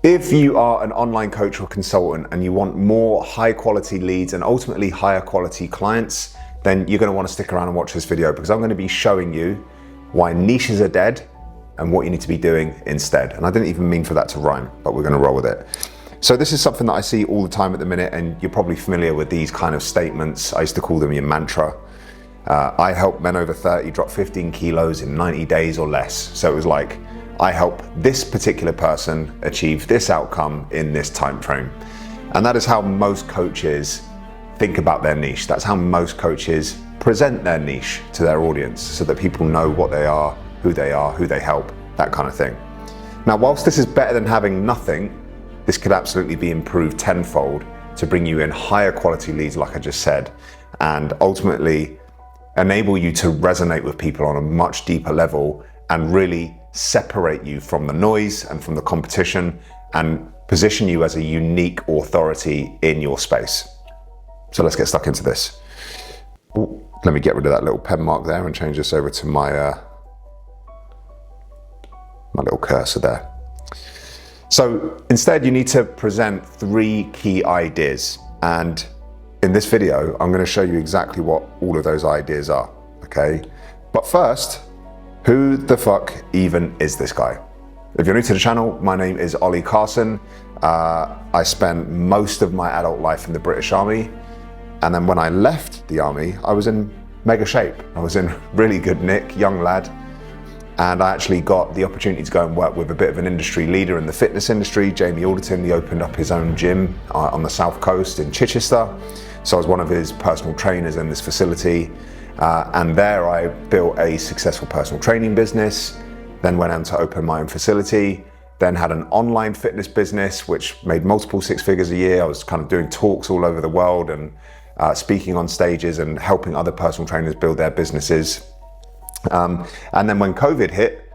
If you are an online coach or consultant and you want more high quality leads and ultimately higher quality clients, then you're going to want to stick around and watch this video, because I'm going to be showing you why niches are dead and what you need to be doing instead. And I didn't even mean for that to rhyme, but we're going to roll with it. So this is something that I see all the time at the minute, and you're probably familiar with these kind of statements. I used to call them your mantra. I help men over 30 drop 15 kilos in 90 days or less. So it was like, I help this particular person achieve this outcome in this time frame. And that is how most coaches think about their niche. That's how most coaches present their niche to their audience, so that people know what they are, who they help, that kind of thing. Now, whilst this is better than having nothing, this could absolutely be improved tenfold to bring you in higher quality leads, like I just said, and ultimately enable you to resonate with people on a much deeper level and really separate you from the noise and from the competition and position you as a unique authority in your space. So let's get stuck into this. Ooh, let me get rid of that little pen mark there and change this over to my little cursor there. So instead, you need to present 3 key ideas. And in this video, I'm going to show you exactly what all of those ideas are, okay? But first, who the fuck even is this guy? If you're new to the channel, my name is Ollie Carson. I spent most of my adult life in the British Army. And then when I left the army, I was in mega shape. I was in really good nick, young lad. And I actually got the opportunity to go and work with a bit of an industry leader in the fitness industry, Jamie Alderton. He opened up his own gym on the south coast in Chichester. So I was one of his personal trainers in this facility. And there I built a successful personal training business, then went on to open my own facility, then had an online fitness business, which made multiple 6 figures a year. I was kind of doing talks all over the world and speaking on stages and helping other personal trainers build their businesses. And then when COVID hit,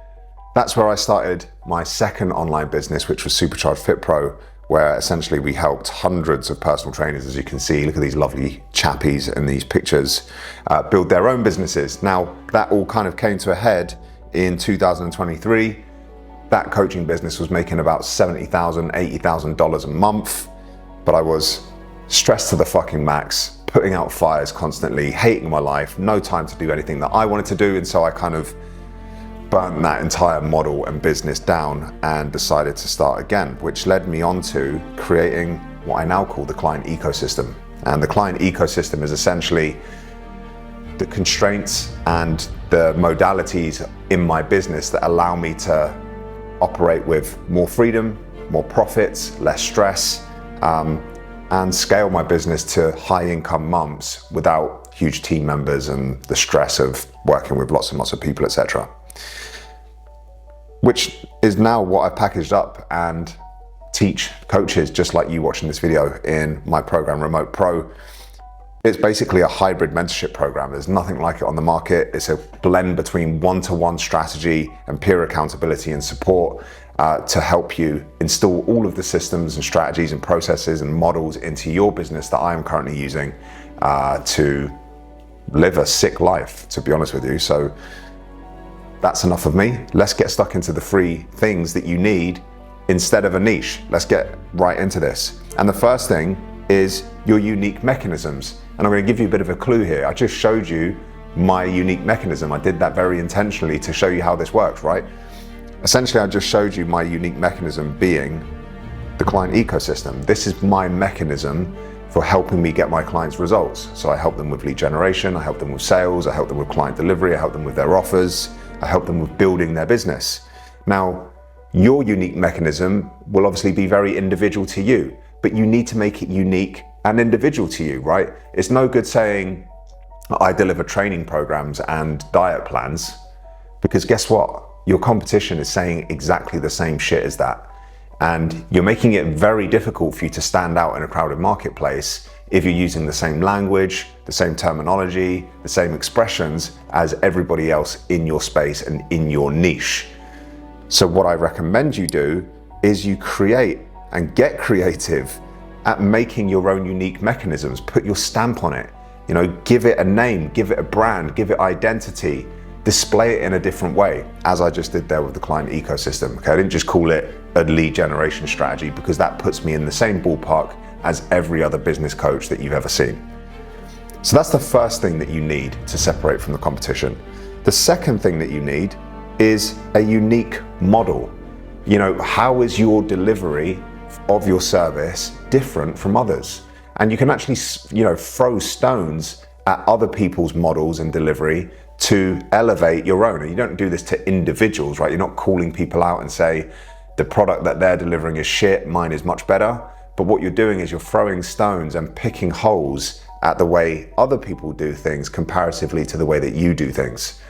that's where I started my second online business, which was Supercharged Fit Pro, where essentially we helped hundreds of personal trainers, as you can see, look at these lovely chappies in these pictures, build their own businesses. Now, that all kind of came to a head in 2023. That coaching business was making about $70,000, $80,000 a month, but I was stressed to the fucking max, putting out fires constantly, hating my life, no time to do anything that I wanted to do. And so I kind of burnt that entire model and business down and decided to start again, which led me on to creating what I now call the Client Ecosystem. And the Client Ecosystem is essentially the constraints and the modalities in my business that allow me to operate with more freedom, more profits, less stress, and scale my business to high income months without huge team members and the stress of working with lots and lots of people, etc. Which is now what I've packaged up and teach coaches just like you watching this video in my program, Remote Pro. It's basically a hybrid mentorship program. There's nothing like it on the market. It's a blend between one-to-one strategy and peer accountability and support to help you install all of the systems and strategies and processes and models into your business that I am currently using to live a sick life, to be honest with you. So that's enough of me. Let's get stuck into the 3 things that you need instead of a niche. Let's get right into this. And the first thing is your unique mechanisms. And I'm going to give you a bit of a clue here. I just showed you my unique mechanism. I did that very intentionally to show you how this works, right? Essentially, I just showed you my unique mechanism being the client ecosystem. This is my mechanism for helping me get my clients results. So I help them with lead generation, I help them with sales, I help them with client delivery, I help them with their offers, I help them with building their business. Now, your unique mechanism will obviously be very individual to you, but you need to make it unique and individual to you, right? It's no good saying, I deliver training programs and diet plans, because guess what? Your competition is saying exactly the same shit as that. And you're making it very difficult for you to stand out in a crowded marketplace if you're using the same language, the same terminology, the same expressions as everybody else in your space and in your niche. So what I recommend you do is you create and get creative at making your own unique mechanisms. Put your stamp on it, give it a name, give it a brand, give it identity, display it in a different way, as I just did there with the client ecosystem. Okay, I didn't just call it a lead generation strategy because that puts me in the same ballpark as every other business coach that you've ever seen. So that's the first thing that you need to separate from the competition. The second thing that you need is a unique model. You know, how is your delivery of your service different from others? And you can actually, you know, throw stones at other people's models and delivery to elevate your own. And you don't do this to individuals, right? You're not calling people out and say, the product that they're delivering is shit, mine is much better. But what you're doing is you're throwing stones and picking holes at the way other people do things comparatively to the way that you do things.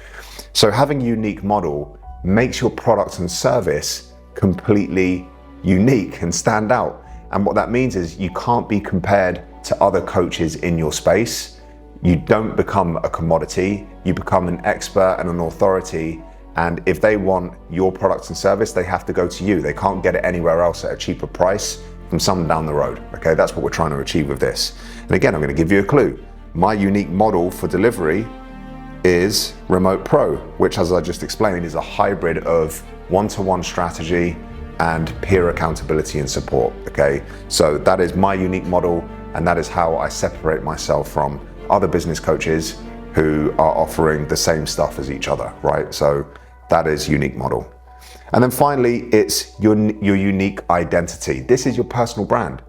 So having a unique model makes your product and service completely unique and stand out. And what that means is you can't be compared to other coaches in your space. You don't become a commodity, you become an expert and an authority. And if they want your product and service, they have to go to you. They can't get it anywhere else at a cheaper price from someone down the road. Okay, that's what we're trying to achieve with this. And again, I'm going to give you a clue. My unique model for delivery is Remote Pro, which, as I just explained, is a hybrid of one-to-one strategy and peer accountability and support. Okay, so that is my unique model, and that is how I separate myself from other business coaches who are offering the same stuff as each other, right? So that is unique model. And then finally, it's your unique identity. This is your personal brand.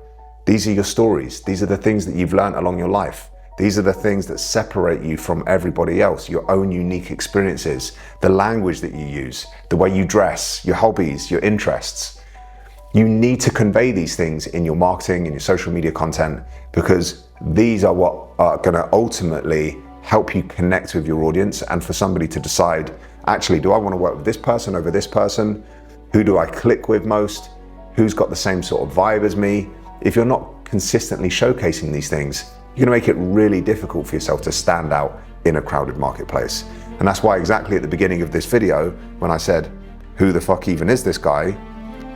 These are your stories. These are the things that you've learned along your life. These are the things that separate you from everybody else, your own unique experiences, the language that you use, the way you dress, your hobbies, your interests. You need to convey these things in your marketing and your social media content, because these are what are going to ultimately help you connect with your audience, and for somebody to decide, actually, do I want to work with this person over this person? Who do I click with most? Who's got the same sort of vibe as me? If you're not consistently showcasing these things, you're going to make it really difficult for yourself to stand out in a crowded marketplace. And that's why exactly at the beginning of this video, when I said, who the fuck even is this guy?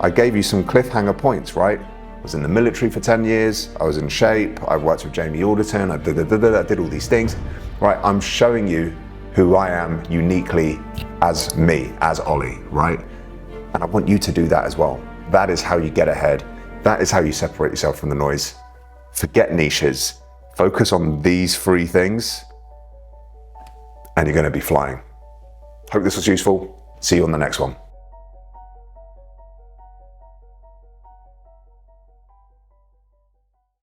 I gave you some cliffhanger points, right? I was in the military for 10 years, I was in shape, I worked with Jamie Alderton, I did all these things, right? I'm showing you who I am uniquely as me, as Ollie, right? And I want you to do that as well. That is how you get ahead. That is how you separate yourself from the noise. Forget niches. Focus on these three things and you're going to be flying. Hope this was useful. See you on the next one.